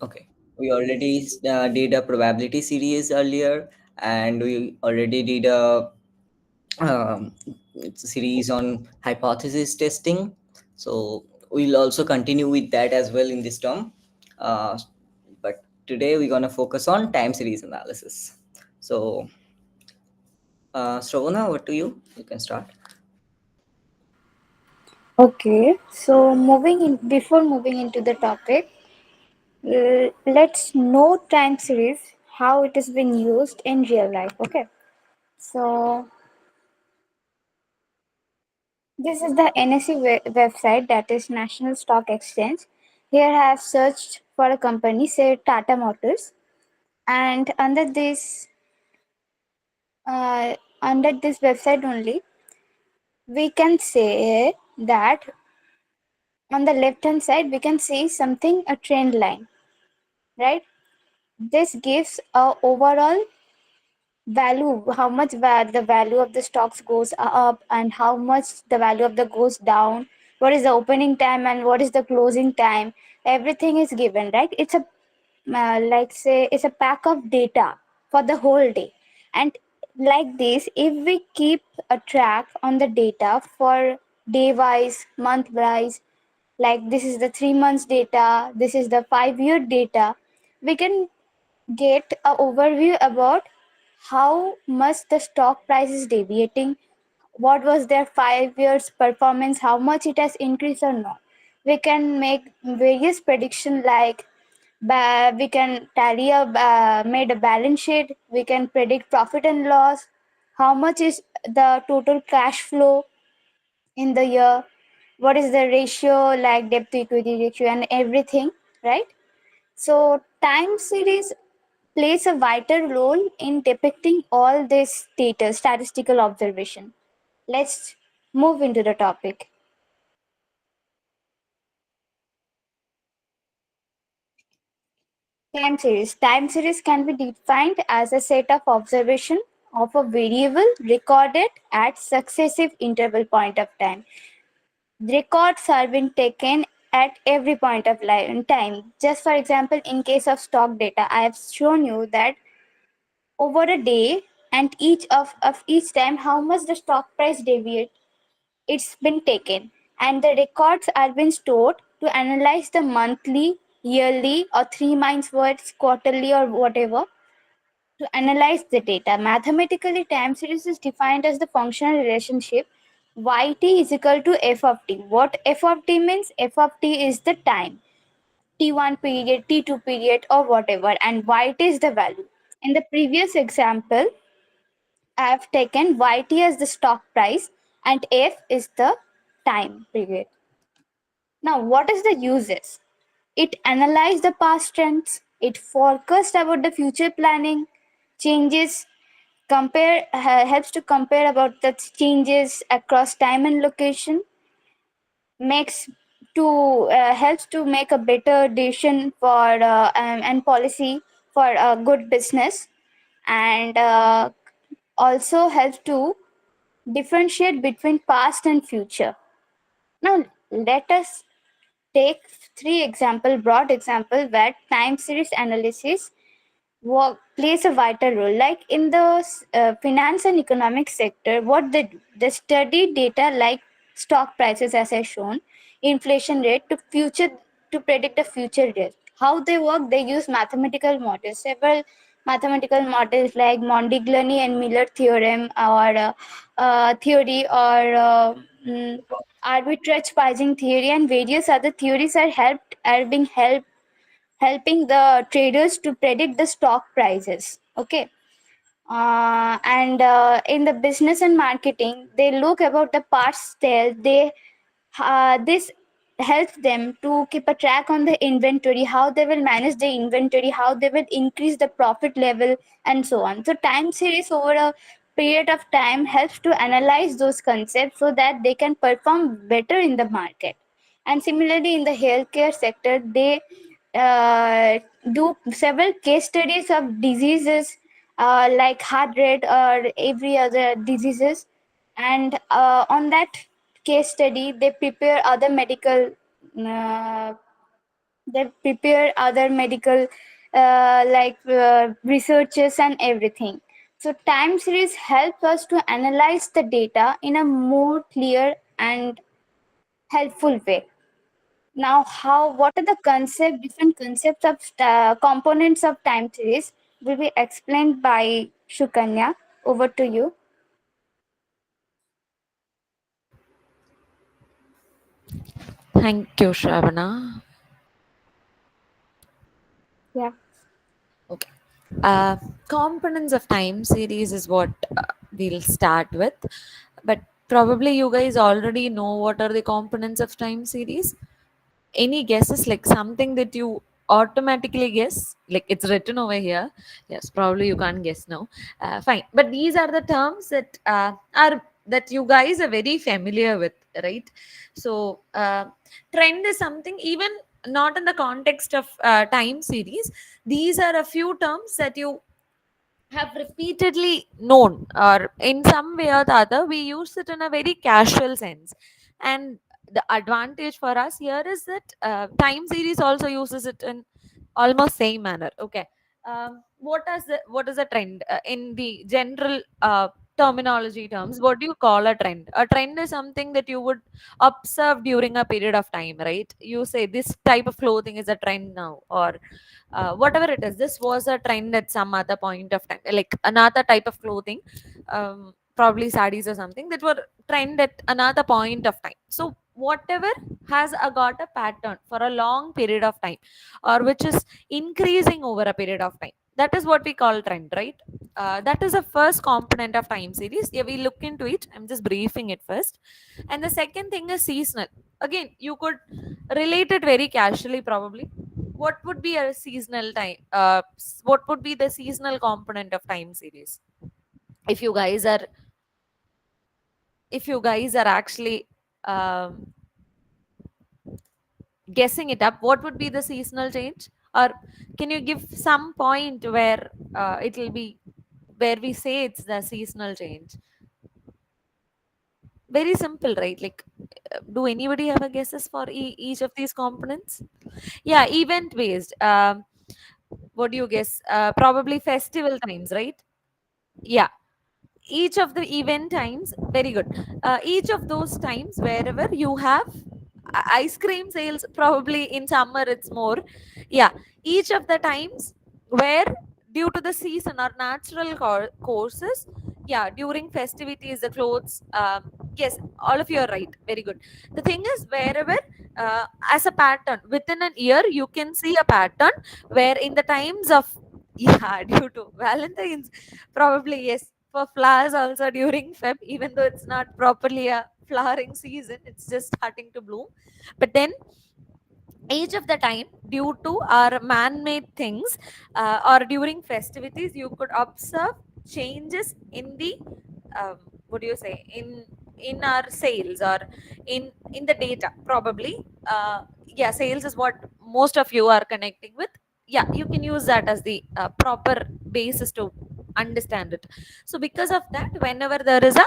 Okay. We already did a probability series earlier, and we already did a um, series on hypothesis testing. So we'll also continue with that as well in this term. Uh, but today we're gonna focus on time series analysis. So, Shravana, what do you? You can start. Okay, so before moving into the topic, let's know time series, how it has been used in real life. Okay, so this is the NSE website, that is National Stock Exchange. Here I have searched for a company, say Tata Motors, and under this website only, we can say that on the left hand side we can see something, a trend line, right? This gives a overall value, how much the value of the stocks goes up and how much the value of the goes down, what is the opening time and what is the closing time. Everything is given, right? It's a like say it's a pack of data for the whole day. And like this, if we keep a track on the data for day wise, month wise, like this is the 3 months data, this is the 5 year data, we can get a overview about how much the stock price is deviating, what was their 5 years performance, how much it has increased or not. We can make various prediction, like we can tally a made a balance sheet, we can predict profit and loss, how much is the total cash flow in the year, what is the ratio, like debt to equity ratio and everything, right? So, time series plays a vital role in depicting all this data, statistical observation. Let's move into the topic. Time series. Time series can be defined as a set of observation of a variable recorded at successive interval point of time. Records are being taken at every point of time. Just for example, in case of stock data, I have shown you that over a day and of each time how much the stock price deviate, it's been taken, and the records are being stored to analyze the monthly, yearly or 3 months worth, quarterly or whatever, to analyze the data. Mathematically, time series is defined as the functional relationship yt is equal to f of t. What f of t means? F of t is the time, t1 period, t2 period or whatever, and yt is the value. In the previous example, I have taken YT as the stock price and F is the time period. Now, what is the uses? It analyzes the past trends, it forecasts about the future planning, changes, helps to compare about the changes across time and location, makes to helps to make a better decision for and policy for a good business, and also helps to differentiate between past and future. Now, let us take broad example where time series analysis plays a vital role. Like in the finance and economic sector, what they study data like stock prices, as I shown, inflation rate to predict the future rate. How they work? They use mathematical models. Several mathematical models like Mondigliani and Miller theorem, or theory, or arbitrage pricing theory, and various other theories are being helping the traders to predict the stock prices. Okay. And in the business and marketing, they look about the parts sale. This helps them to keep a track on the inventory, how they will manage the inventory, how they will increase the profit level, and so on. So time series over a period of time helps to analyze those concepts so that they can perform better in the market. And similarly, in the healthcare sector, they uh, do several case studies of diseases like heart rate or every other diseases, and on that case study they prepare other medical uh, They prepare other medical researches and everything. So time series help us to analyze the data in a more clear and helpful way. Now, what are the different concepts of components of time series will be explained by Shukanya. Over to you. Thank you, Shravana. Yeah. Okay. Uh, Components of time series is what we'll start with. But probably you guys already know what are the components of time series. Any guesses, like something that you automatically guess, like it's written over here? Yes, probably you can't guess now. Fine, but these are the terms that are that you guys are very familiar with, right? So trend is something, even not in the context of time series, these are a few terms that you have repeatedly known, or in some way or the other we use it in a very casual sense. And the advantage for us here is that time series also uses it in almost same manner. Okay. What is a trend in the general terminology terms? What do you call a trend? A trend is something that you would observe during a period of time, right? You say this type of clothing is a trend now, or whatever it is, this was a trend at some other point of time, like another type of clothing, probably sarees or something that were trend at another point of time. So whatever has got a pattern for a long period of time, or which is increasing over a period of time, that is what we call trend, right? That is the first component of time series. Yeah, we look into it, I'm just briefing it first. And the second thing is seasonal. Again, you could relate it very casually, probably. What would be a seasonal time, what would be the seasonal component of time series? if you guys are if you guys are actually um, guessing it up, what would be the seasonal change? Or can you give some point where it will be, where we say it's the seasonal change? Very simple, right? Like, do anybody have a guesses for each of these components? Yeah, event based. What do you guess? Probably festival times, right? Yeah, each of the event times, very good. Each of those times wherever you have ice cream sales, probably in summer it's more. Yeah, each of the times where, due to the season or natural courses, yeah, during festivities the clothes, yes, all of you are right, very good. The thing is, wherever as a pattern within an year you can see a pattern, where in the times of yeah, due to Valentine's, probably yes, for flowers also during Feb, even though it's not properly a flowering season, it's just starting to bloom. But then each of the time, due to our man-made things, or during festivities, you could observe changes in the what do you say, in our sales, or in the data, probably. Yeah, sales is what most of you are connecting with. Yeah, you can use that as the proper basis to understand it. So because of that, whenever there is a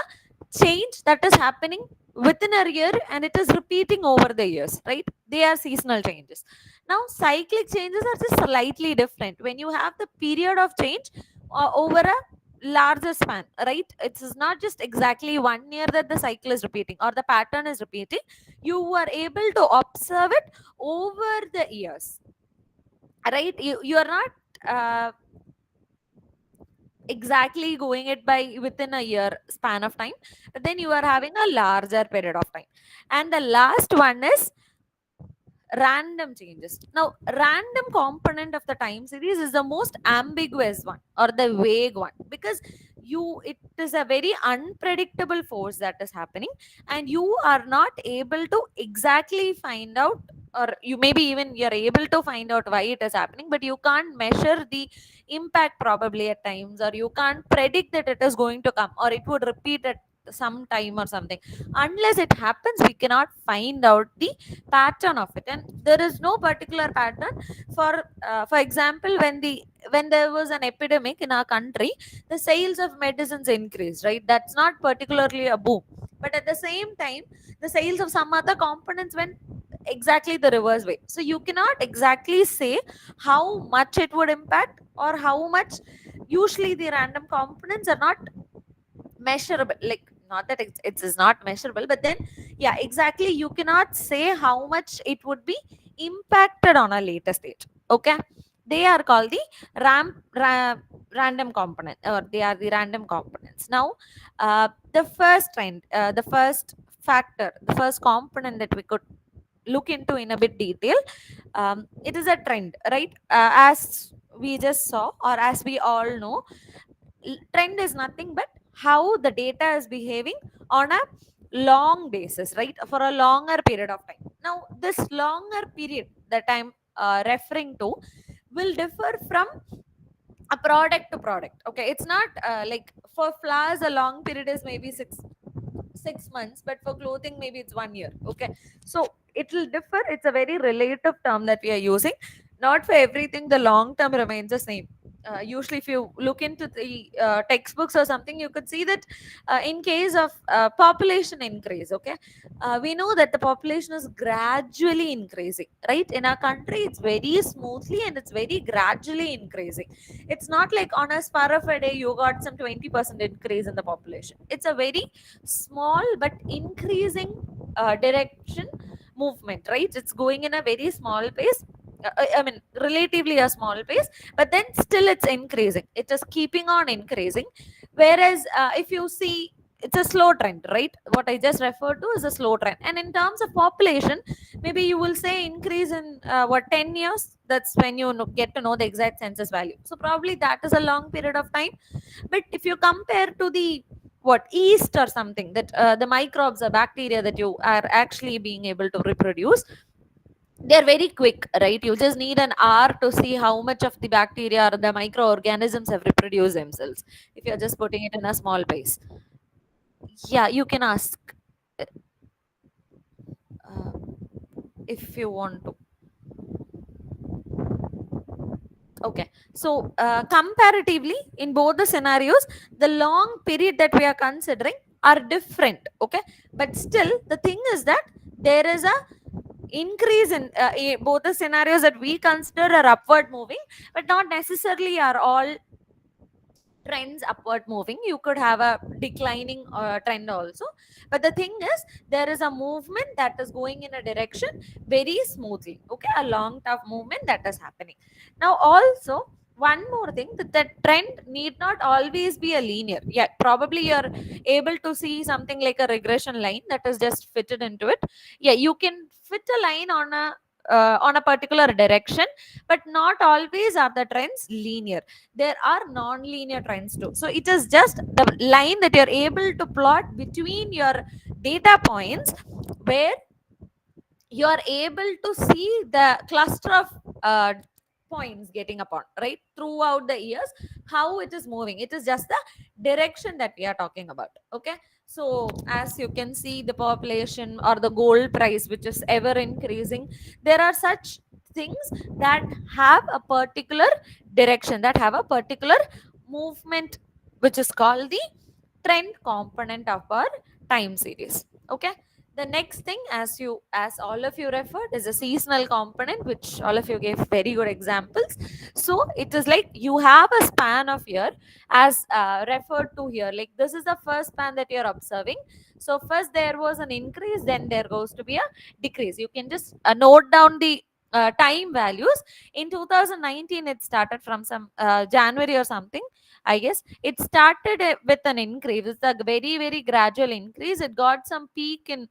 change that is happening within a year and it is repeating over the years, right, they are seasonal changes. Now cyclic changes are just slightly different. When you have the period of change over a larger span, right, it's not just exactly 1 year that the cycle is repeating or the pattern is repeating. You are able to observe it over the years, right? You are not uh, exactly going it by within a year span of time, but then you are having a larger period of time. And the last one is random changes. Now random component of the time series is the most ambiguous one, or the vague one, because it is a very unpredictable force that is happening, and you are not able to exactly find out, or you maybe even you're able to find out why it is happening, but you can't measure the impact probably at times, or you can't predict that it is going to come or it would repeat at some time or something. Unless it happens, we cannot find out the pattern of it, and there is no particular pattern. For example, when there was an epidemic in our country, the sales of medicines increased, right? That's not particularly a boom. But at the same time, the sales of some other components went exactly the reverse way. So you cannot exactly say how much it would impact, or how much. Usually the random components are not measurable, like, not that it is not measurable, but then yeah, exactly, you cannot say how much it would be impacted on a later stage. Okay, they are called the random component, or they are the random components. Now the first trend, the first factor, the first component that we could look into in a bit detail, it is a trend, right? As we just saw, or as we all know, trend is nothing but how the data is behaving on a long basis, right, for a longer period of time. Now this longer period that I'm referring to will differ from a product to product. Okay, it's not like for flowers a long period is maybe 6 months, but for clothing maybe it's 1 year. Okay, so it will differ. It's a very relative term that we are using. Not for everything the long term remains the same. Usually if you look into the textbooks or something, you could see that in case of population increase, okay, we know that the population is gradually increasing, right? In our country it's very smoothly and it's very gradually increasing. It's not like on a spur of a day you got some 20% increase in the population. It's a very small but increasing direction movement, right? It's going in a very small pace. I mean, relatively a small pace, but then still it's increasing. It is keeping on increasing. Whereas if you see, it's a slow trend, right? What I just referred to is a slow trend. And in terms of population, maybe you will say increase in what, 10 years. That's when you get to know the exact census value. So probably that is a long period of time. But if you compare to the what, yeast or something, that the microbes or bacteria that you are actually being able to reproduce, they're very quick, right? You just need an hour to see how much of the bacteria or the microorganisms have reproduced themselves, if you're just putting it in a small base. Yeah, you can ask uh, if you want to. Okay, so comparatively, in both the scenarios, the long period that we are considering are different. Okay, but still, the thing is that there is a increase in both the scenarios that we consider are upward moving, but not necessarily are all trends upward moving. You could have a declining trend also, but the thing is, there is a movement that is going in a direction very smoothly. Okay, a long tough movement that is happening. Now also, one more thing, that the trend need not always be a linear. Yeah, probably you're able to see something like a regression line that is just fitted into it. Yeah, you can fit a line on a particular direction, but not always are the trends linear. There are non-linear trends too. So it is just the line that you're able to plot between your data points, where you are able to see the cluster of points getting upon, right, throughout the years, how it is moving. It is just the direction that we are talking about. Okay, so as you can see, the population or the gold price, which is ever increasing, there are such things that have a particular direction, that have a particular movement, which is called the trend component of our time series. Okay, the next thing, as all of you referred, is a seasonal component, which all of you gave very good examples. So it is like you have a span of year, as referred to here, like this is the first span that you're observing. So first there was an increase, then there goes to be a decrease. You can just note down the time values. In 2019 it started from some January or something, I guess. It started with an increase. It's a very, very gradual increase. It got some peak in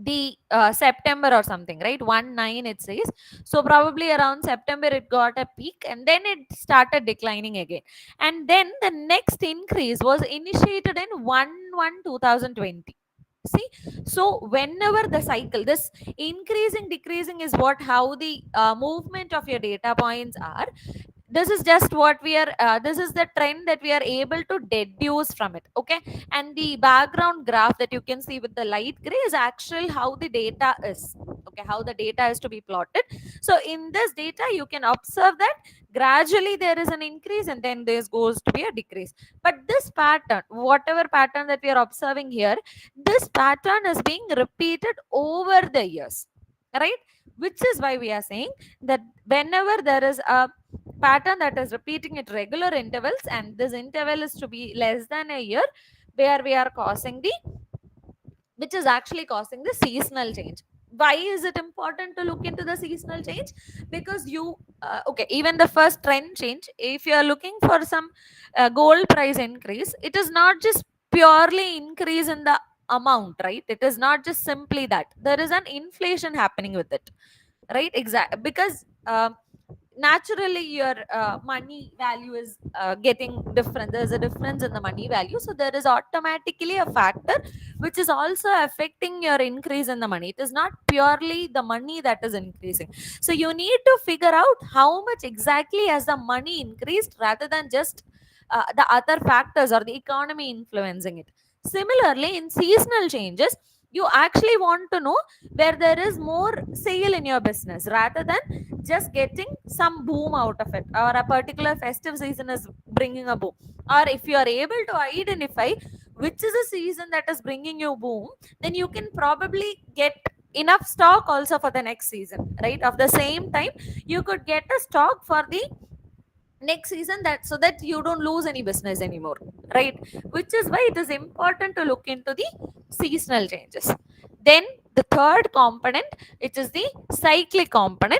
the September or something, right? 1/9 it says. So probably around September it got a peak, and then it started declining again. And then the next increase was initiated in 1/1/2020. See, so whenever the cycle, this increasing decreasing is what, how the movement of your data points are. This is just what we are this is the trend that we are able to deduce from it. Okay, and the background graph that you can see with the light gray is actual how the data is. Okay, how the data is to be plotted. So in this data you can observe that gradually there is an increase, and then there goes to be a decrease. But this pattern, whatever pattern that we are observing here, this pattern is being repeated over the years. right? Which is why we are saying that whenever there is a pattern that is repeating at regular intervals, and this interval is to be less than a year, where we are causing the, which is actually causing the seasonal change. Why is it important to look into the seasonal change? Because you okay, even the first trend change, if you are looking for some gold price increase, it is not just purely increase in the amount, right? It is not just simply that there is an inflation happening with it, right? Exactly, because naturally your money value is getting different. There's a difference in the money value, so there is automatically a factor which is also affecting your increase in the money. It is not purely the money that is increasing. So you need to figure out how much exactly has the money increased, rather than just the other factors or the economy influencing it. Similarly, in seasonal changes, you actually want to know where there is more sale in your business, rather than just getting some boom out of it, or a particular festive season is bringing a boom. Or if you are able to identify which is a season that is bringing you boom, then you can probably get enough stock also for the next season, right? Of the same time, you could get a stock for the next season, that so that you don't lose any business anymore, right? Which is why it is important to look into the seasonal changes. Then the third component, which is the cyclic component,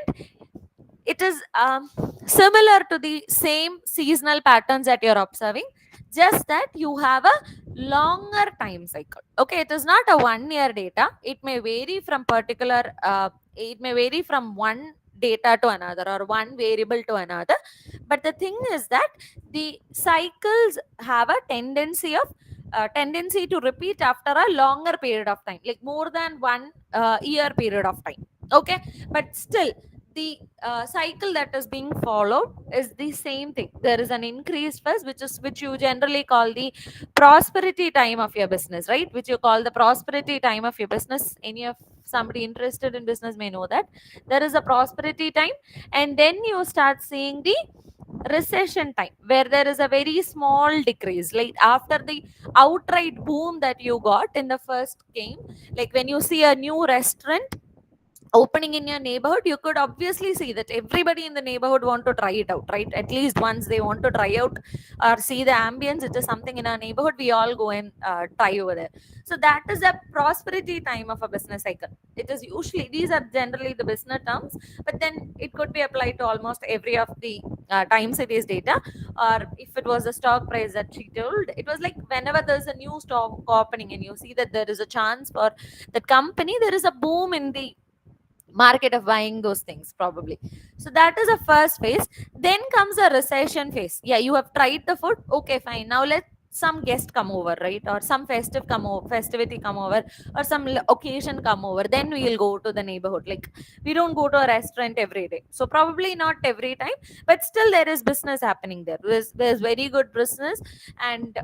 it is similar to the same seasonal patterns that you're observing, just that you have a longer time cycle. Okay, it is not a 1 year data. It may vary from particular it may vary from one data to another, or one variable to another. But the thing is that the cycles have a tendency to repeat after a longer period of time, like more than 1 year period of time. Okay, but still the cycle that is being followed is the same thing. There is an increased first, which you generally call the prosperity time of your business, right? Which you call the prosperity time of your business. Any of somebody interested in business may know that there is a prosperity time, and then you start seeing the recession time, where there is a very small decrease, like after the outright boom that you got in the first game. Like when you see a new restaurant opening in your neighborhood, you could obviously see that everybody in the neighborhood want to try it out, right? At least once they want to try out or see the ambience. It is something in our neighborhood, we all go and try over there. So that is a prosperity time of a business cycle. It is usually, these are generally the business terms, but then it could be applied to almost every of the time series data. Or if it was a stock price that she told, it was like whenever there's a new stock opening and you see that there is a chance for that company, there is a boom in the market of buying those things probably. So that is a first phase. Then comes a recession phase. Yeah, you have tried the food, okay fine, now let some guest come over, right? Or some festivity come over, or some occasion come over, then we will go to the neighborhood. Like we don't go to a restaurant every day, so probably not every time, but still there is business happening there. There's very good business. And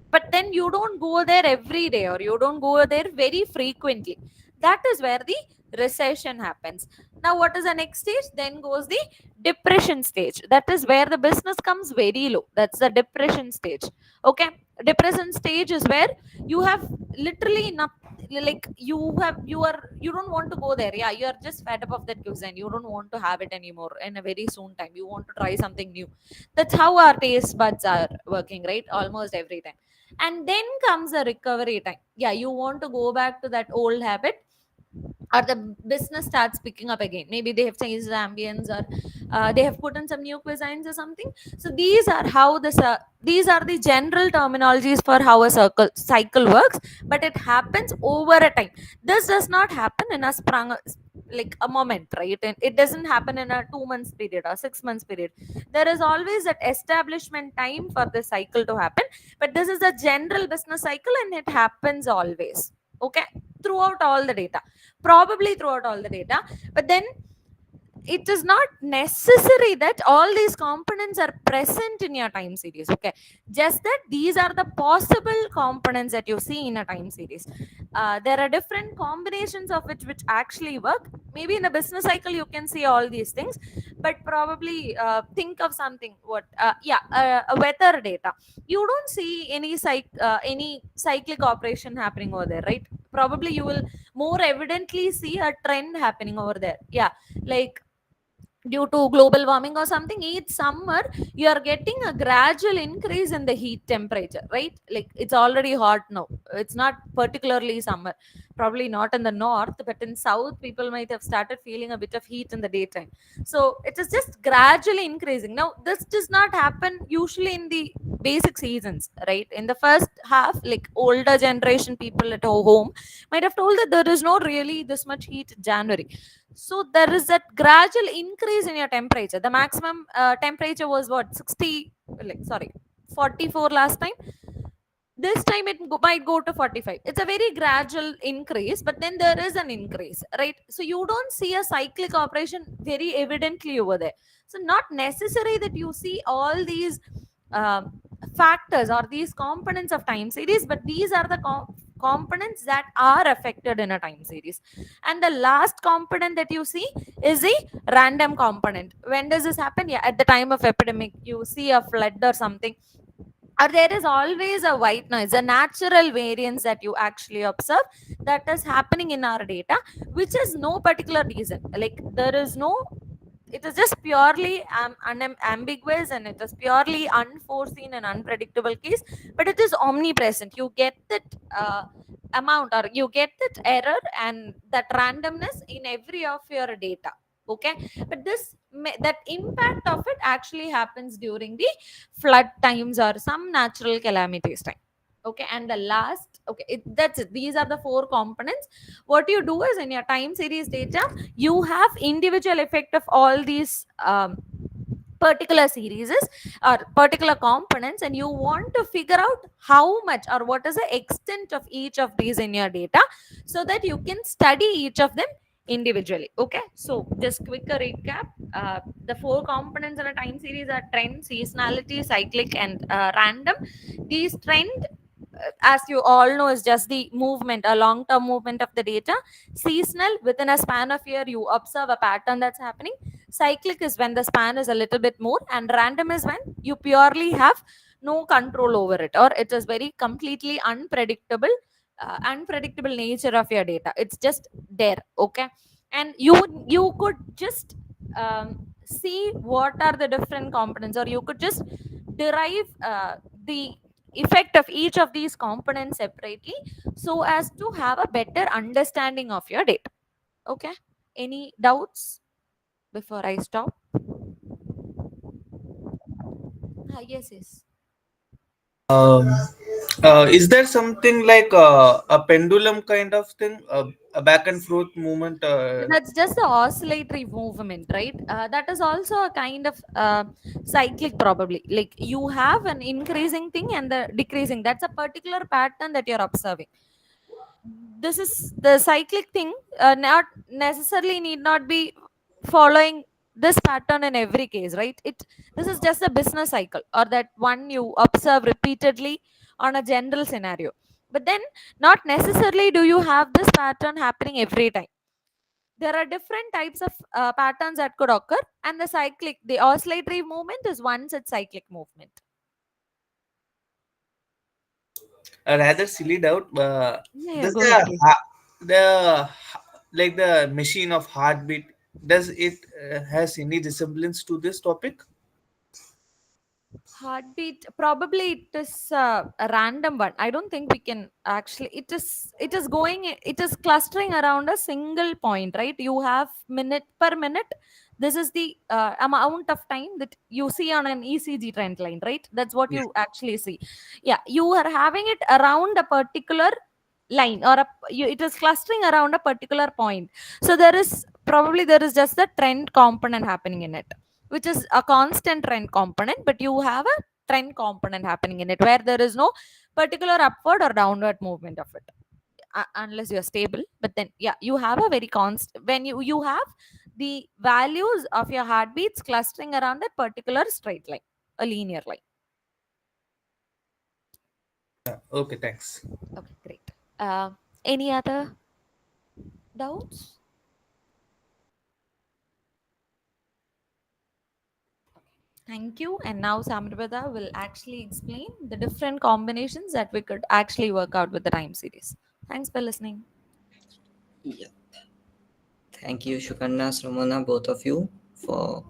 but then you don't go there every day, or you don't go there very frequently. That is where the recession happens. Now what is the next stage? Then goes the depression stage. That is where the business comes very low. That's the depression stage. Okay, depression stage is where you have literally not, like you don't want to go there. Yeah, you are just fed up of that cuisine, you don't want to have it anymore in a very soon time, you want to try something new. That's how our taste buds are working, right? Almost every time. And then comes a recovery time. Yeah, you want to go back to that old habit, or the business starts picking up again. Maybe they have changed the ambience, or they have put in some new cuisines or something. So these are the general terminologies for how a cycle works. But it happens over a time. This does not happen in a sprung, like a moment, right? And it doesn't happen in a 2 months period or 6 months period. There is always that establishment time for the cycle to happen. But this is a general business cycle, and it happens always. Okay, throughout all the data, probably throughout all the data. But then it is not necessary that all these components are present in your time series. Okay, just that these are the possible components that you see in a time series. There are different combinations of which actually work. Maybe in a business cycle you can see all these things, but probably think of something, what a weather data. You don't see any cyclic operation happening over there, right? probably you will more evidently see a trend happening over there. Yeah, like due to global warming or something, each summer you are getting a gradual increase in the heat temperature, right? Like it's already hot now, it's not particularly summer, probably not in the north, but in south people might have started feeling a bit of heat in the daytime. So it is just gradually increasing. Now this does not happen usually in the basic seasons, right? In the first half, like older generation people at home might have told that there is no really this much heat in January. So there is that gradual increase in your temperature. The maximum temperature was what, 60, like sorry, 44 last time. This time it might go to 45. It's a very gradual increase, but then there is an increase, right? So you don't see a cyclic operation very evidently over there. So not necessary that you see all these factors or these components of time series, but these are the components that are affected in a time series. And the last component that you see is the random component. When does this happen? Yeah, at the time of epidemic, you see a flood or something, or there is always a white noise, a natural variance that you actually observe that is happening in our data, which is no particular reason. Like there is no, it is just purely ambiguous, and it is purely unforeseen and unpredictable case, but it is omnipresent. You get that amount, or you get that error and that randomness in every of your data. Okay, but that impact of it actually happens during the flood times or some natural calamities time. Okay, and the last, okay, that's it. These are the four components. What you do is, in your time series data, you have individual effect of all these particular series or particular components, and you want to figure out how much or what is the extent of each of these in your data, so that you can study each of them individually. Okay, so just quicker recap. The four components in a time series are trend, seasonality, cyclic, and random. These trend, as you all know, is just the movement, a long term movement of the data. Seasonal, within a span of year you observe a pattern that's happening. Cyclic is when the span is a little bit more, and random is when you purely have no control over it, or it is very completely unpredictable nature of your data. It's just there. Okay, and you could just see what are the different components, or you could just derive the effect of each of these components separately, so as to have a better understanding of your data. Okay, any doubts before I stop? Yes, yes. Um, is there something like a pendulum kind of thing, a back and forth movement? That's just the oscillatory movement, right? That is also a kind of cyclic, probably. Like you have an increasing thing and the decreasing. That's a particular pattern that you're observing. This is the cyclic thing. Not necessarily need not be following this pattern in every case, right? This is just a business cycle, or that one you observe repeatedly on a general scenario. But then, not necessarily do you have this pattern happening every time. There are different types of patterns that could occur, and the oscillatory movement is one such cyclic movement. A rather silly doubt. Yeah, yeah, Does go ahead, please. like the machine of heartbeat, does it has any resemblance to this topic? Heartbeat, probably it is a random one. I don't think we can actually, it is clustering around a single point, right? You have minute per minute. This is the amount of time that you see on an ECG trend line, right? That's what Yes. you actually see. Yeah, you are having it around a particular line, or it is clustering around a particular point. So there is just a trend component happening in it, which is a constant trend component, but you have a trend component happening in it where there is no particular upward or downward movement of it, unless you're stable. But then, yeah, you have a very constant, when you have the values of your heartbeats clustering around a particular straight line, a linear line. Okay, thanks. Okay, great. Any other doubts? Thank you. And now Samrvada will actually explain the different combinations that we could actually work out with the time series. Thanks for listening. Yeah. Thank you, Shukanna, Sramana, both of you, for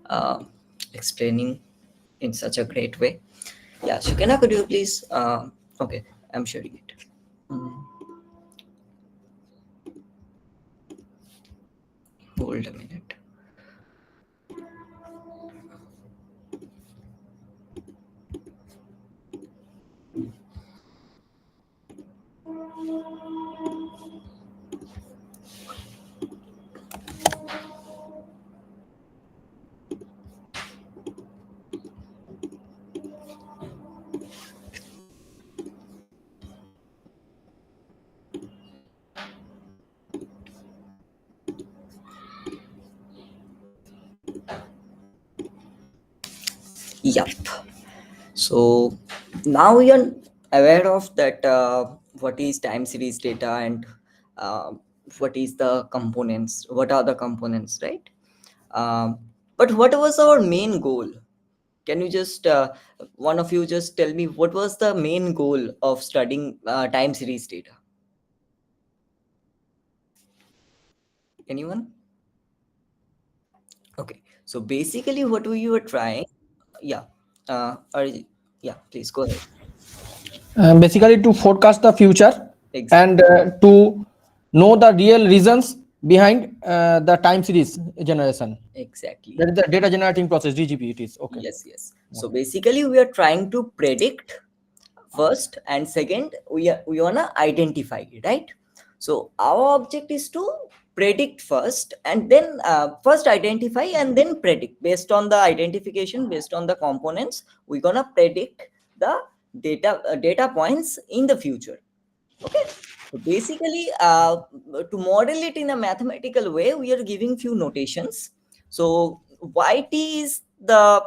uh, explaining in such a great way. Yeah, Shukanna, could you please? Okay, I'm sharing it. Mm, hold a minute. Yup. So now we are aware of that what is time series data and uh, what is the components, what are the components, right? Um, but what was our main goal? Can you just, one of you just tell me what was the main goal of studying time series data? Anyone? Okay. So basically what we were trying, yeah, yeah, please go ahead. Basically to forecast the future Exactly. and to know the real reasons behind the time series generation. Exactly. That is the data generating process, DGP. It is okay. Yes, yes. So basically, we are trying to predict first, and second, we wanna identify, right? So our object is to predict first, and then first identify and then predict. Based on the identification, based on the components, we're gonna predict the data points in the future. Okay. So basically, to model it in a mathematical way, we are giving few notations. So yt is the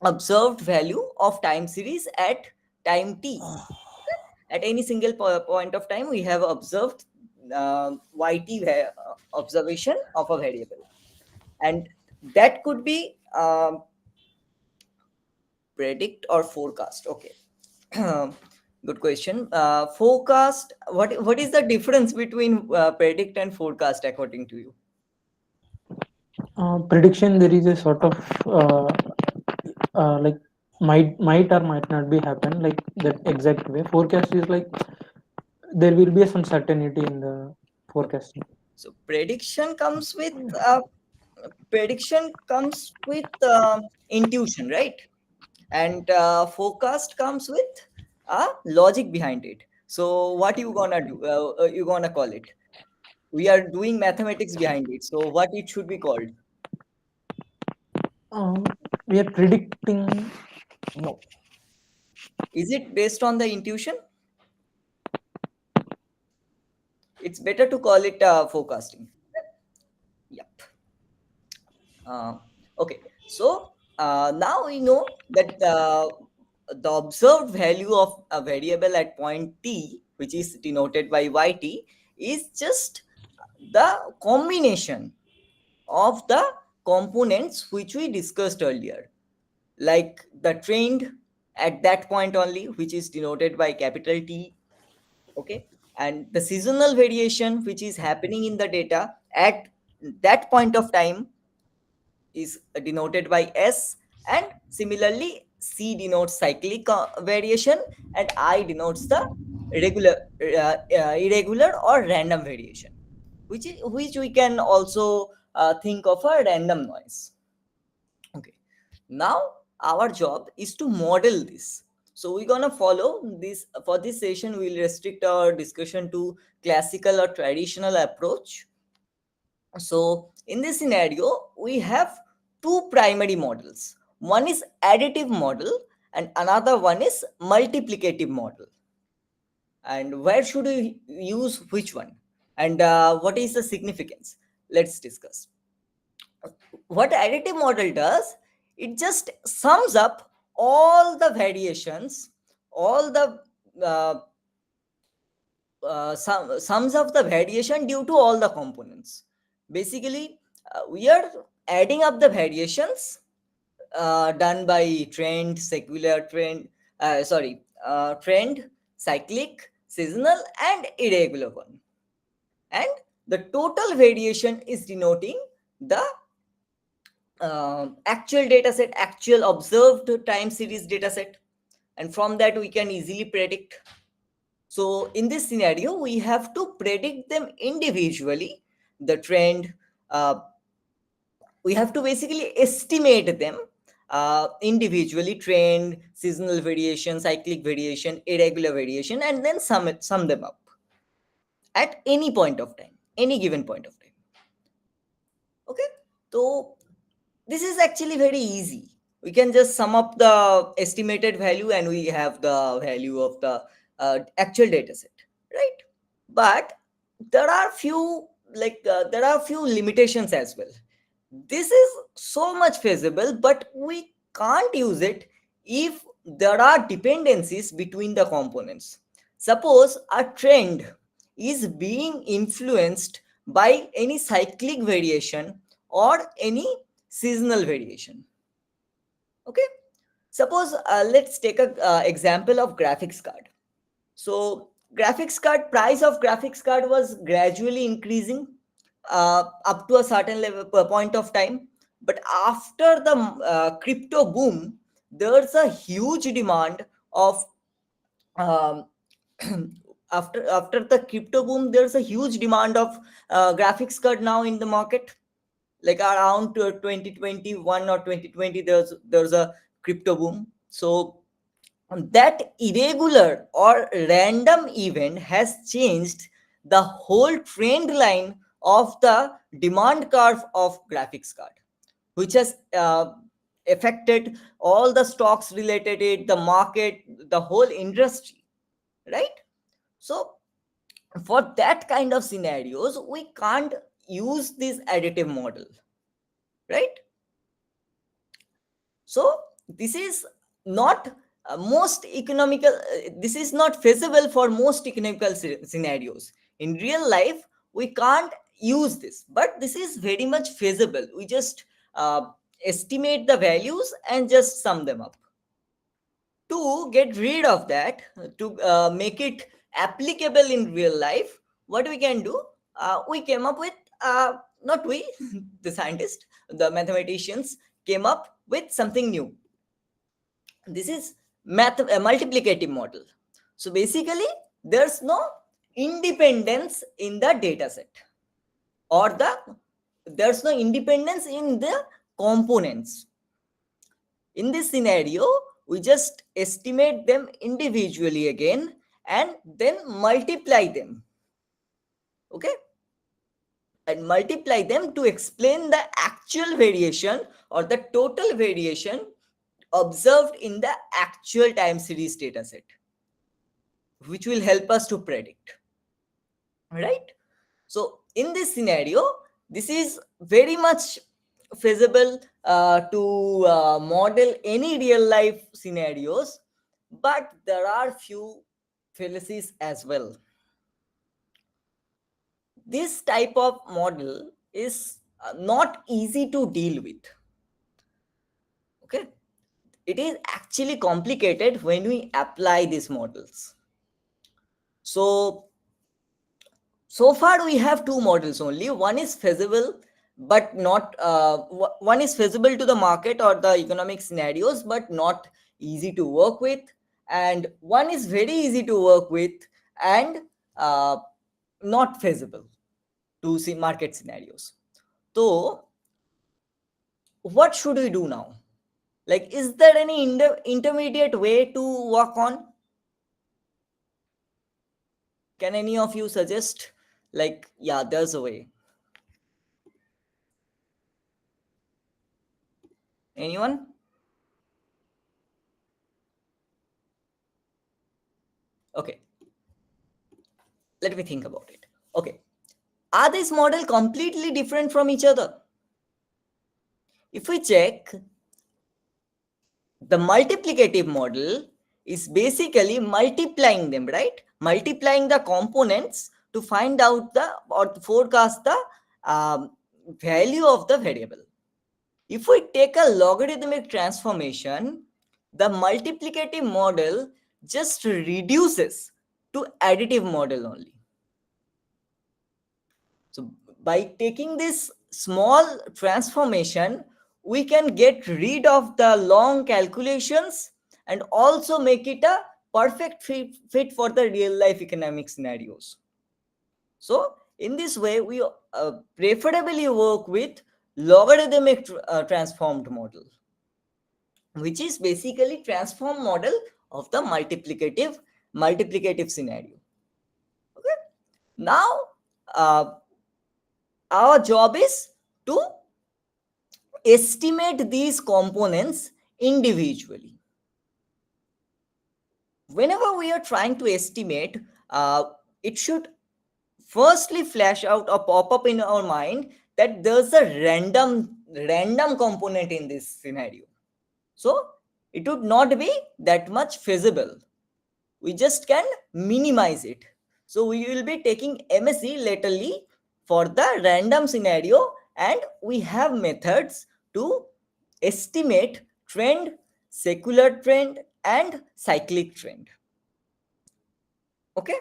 observed value of time series at time t. Okay? At any single point of time, we have observed yt observation of a variable, and that could be predict or forecast. Okay. Good question. Forecast. What is the difference between predict and forecast according to you? Prediction, there is a sort of like might or might not be happen like that exact way. Forecast is like there will be some certainty in the Okay. forecasting. So prediction comes with intuition, right? And forecast comes with logic behind it. So what you gonna do? You gonna call it? We are doing mathematics behind it. So what it should be called? um, we are predicting. No. Is it based on the intuition? It's better to call it forecasting. Yep. Uh, okay. So now we know that the observed value of a variable at point t, which is denoted by yt, is just the combination of the components which we discussed earlier, like the trend at that point only, which is denoted by capital T. Okay. And the seasonal variation which is happening in the data at that point of time is denoted by S, and similarly C denotes cyclic variation, and I denotes the irregular or random variation, which we can also think of a random noise. Okay. Now our job is to model this. So we're gonna follow this. For this session, we'll restrict our discussion to classical or traditional approach. So in this scenario, we have two primary models. One is additive model and another one is multiplicative model. And where should we use which one? And what is the significance? Let's discuss. What additive model does, it just sums up all the variations, all the sums of the variation due to all the components. Basically, we are adding up the variations done by trend, secular trend, trend, cyclic, seasonal, and irregular one. And the total variation is denoting the actual data set, actual observed time series data set. And from that, we can easily predict. So in this scenario, we have to predict them individually, the trend. We have to basically estimate them individually: trend, seasonal variation, cyclic variation, irregular variation, and then sum them up at any point of time, any given point of time. Okay, so this is actually very easy. We can just sum up the estimated value and we have the value of the actual data set, right? But there are few there are few limitations as well. This is so much feasible, but we can't use it if there are dependencies between the components. Suppose a trend is being influenced by any cyclic variation or any seasonal variation. Okay, suppose let's take a example of graphics card. So graphics card, price of graphics card was gradually increasing up to a certain level per point of time. But after the crypto boom, there's a huge demand of um, after the crypto boom, there's a huge demand of graphics card now in the market. Like around 2021 or 2020, there's a crypto boom. So that irregular or random event has changed the whole trend line of the demand curve of graphics card, which has affected all the stocks related to it, the market, the whole industry, right? So for that kind of scenarios, we can't use this additive model, right? So this is not most economical, this is not feasible for most economical scenarios. In real life, we can't use this, but this is very much feasible. We just uh, estimate the values and just sum them up. To get rid of that, to make it applicable in real life, what we can do, we came up with, not we, the scientists, the mathematicians came up with something new. This is a multiplicative model. So basically, there's no independence in the data set, or there's no independence in the components. In this scenario, we just estimate them individually again and then multiply them. Okay, and multiply them to explain the actual variation or the total variation observed in the actual time series data set, which will help us to predict, right? So in this scenario, this is very much feasible to model any real life scenarios, but there are few fallacies as well. This type of model is not easy to deal with. Okay, it is actually complicated when we apply these models. So far we have two models only. One is feasible, but not one is feasible to the market or the economic scenarios, but not easy to work with. And one is very easy to work with and uh, not feasible to see market scenarios. So what should we do now? Like, is there any intermediate way to work on? Can any of you suggest? Like, yeah, there's a way. Anyone? Okay, let me think about it. Okay, are these models completely different from each other? If we check, the multiplicative model is basically multiplying them, right? Multiplying the components to find out the or to forecast the value of the variable. If we take a logarithmic transformation, the multiplicative model just reduces to additive model only. So by taking this small transformation, we can get rid of the long calculations and also make it a perfect fit for the real life economic scenarios. So in this way, we preferably work with logarithmic transformed model, which is basically transform model of the multiplicative scenario. Okay. Now, uh, our job is to estimate these components individually. Whenever we are trying to estimate, it should firstly flash out or pop up in our mind that there's a random component in this scenario. So it would not be that much feasible. We just can minimize it. So we will be taking MSE laterally for the random scenario, and we have methods to estimate trend, secular trend, and cyclic trend. Okay.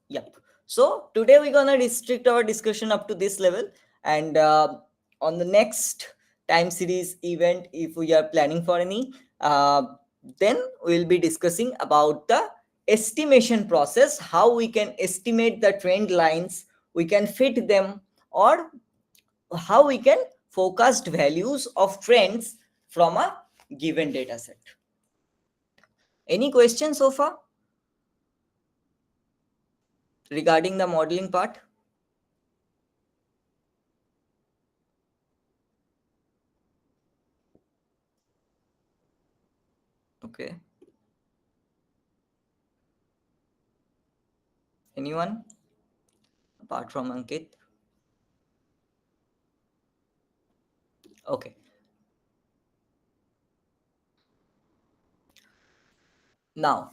Yep. So today we're gonna restrict our discussion up to this level, and on the next time series event, if we are planning for any, then we'll be discussing about the estimation process, how we can estimate the trend lines, we can fit them, or how we can forecast values of trends from a given data set. Any questions so far regarding the modeling part? Okay. Anyone apart from Ankit? Okay. Now,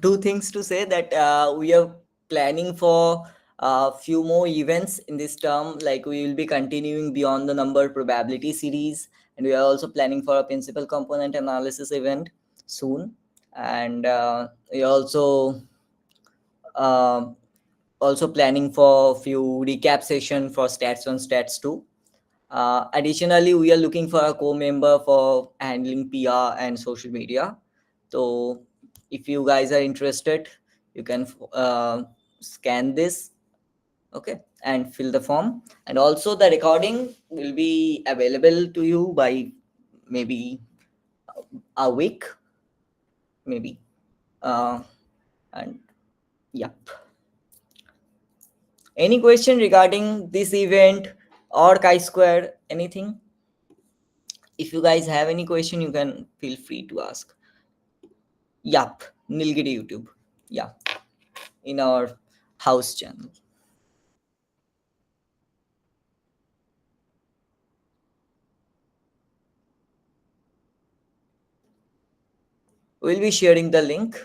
two things to say that we are planning for a few more events in this term. Like we will be continuing beyond the number probability series, and we are also planning for a principal component analysis event soon. And we are uh, also planning for few recap session for stats 1, stats 2. Additionally, we are looking for a co-member for handling PR and social media. So if you guys are interested, you can scan this, okay, and fill the form. And also the recording will be available to you by maybe a week, maybe. And yep. Any question regarding this event or chi-square, anything? If you guys have any question, you can feel free to ask. Yup, Nilgiri YouTube. Yeah, in our house channel. We'll be sharing the link.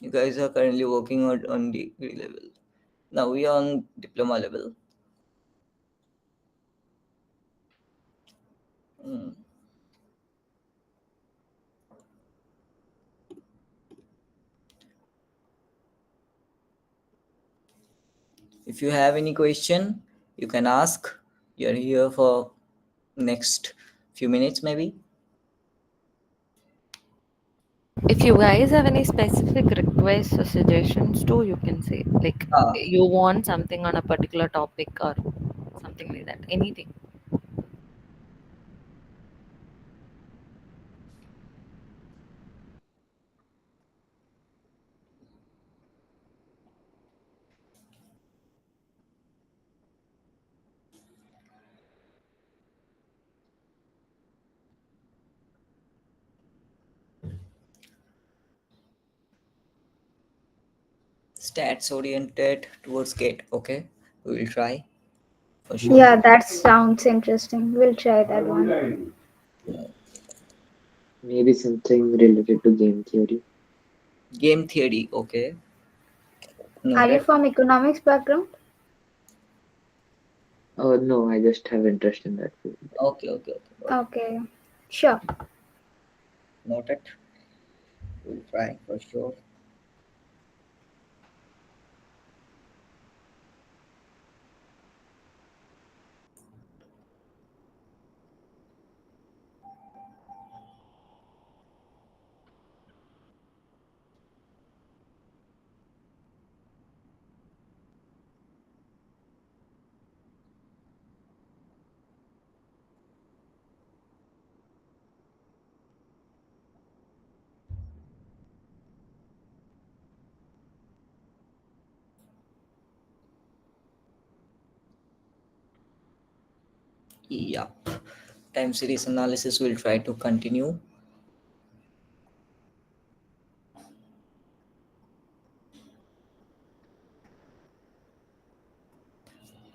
You guys are currently working on degree level. Now we are on diploma level. Mm. If you have any question, you can ask. You're here for next few minutes, maybe. If you guys have any specific requests or suggestions too, you can say. Like Ah, you want something on a particular topic or something like that. Anything. stats oriented towards gate. Okay, we will try for sure. Yeah, that sounds interesting. We'll try that one. Maybe something related to game theory. Game theory. Okay, Are you noted. from economics background? Oh no, I just have interest in that field. Okay, okay, okay. Got it. Okay, sure. Noted. We'll try for sure. Yup. Time series analysis will try to continue.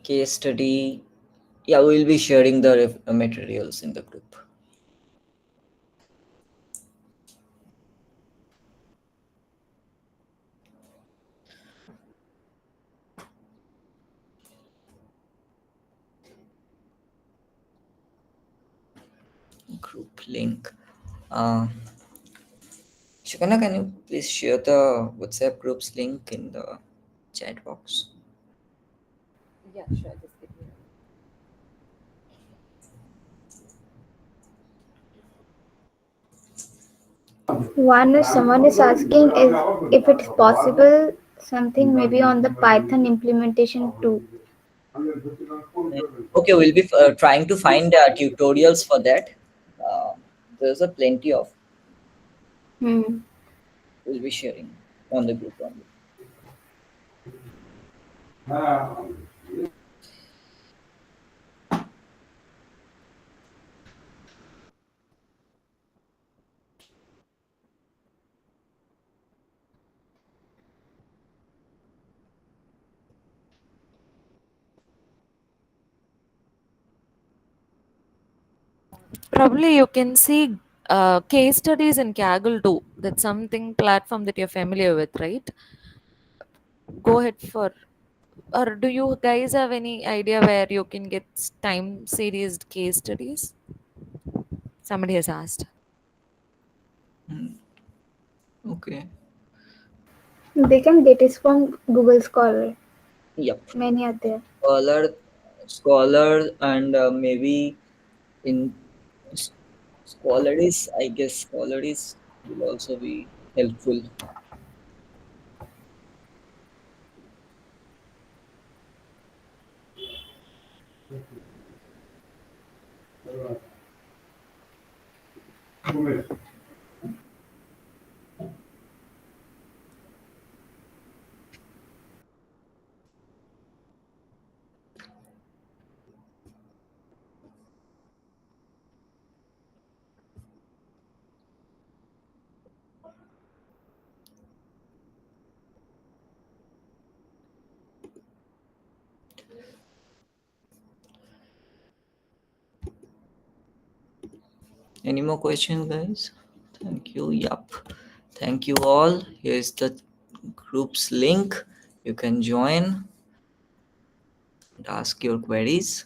Case study. Yeah, we'll be sharing the materials in the group. Group link. Uh, Shikana, can you please share the WhatsApp group's link in the chat box? Yeah, sure. Just give me a minute. One is someone is asking is if it's possible something maybe on the Python implementation too. Mm, okay, we'll be trying to find tutorials for that. Uh, there's a plenty of. Hmm. We'll be sharing on the group only. Probably you can see case studies in Kaggle too. That's something platform that you're familiar with, right? Go ahead for. Or do you guys have any idea where you can get time series case studies? Somebody has asked. Mm, okay. They can get it from Google Scholar. Yep. Many are there. Scholar, scholar, and maybe in s- scholaries. I guess scholaries will also be helpful. Any more questions, guys? Thank you. Yup. Thank you all. Here's the group's link. You can join and ask your queries.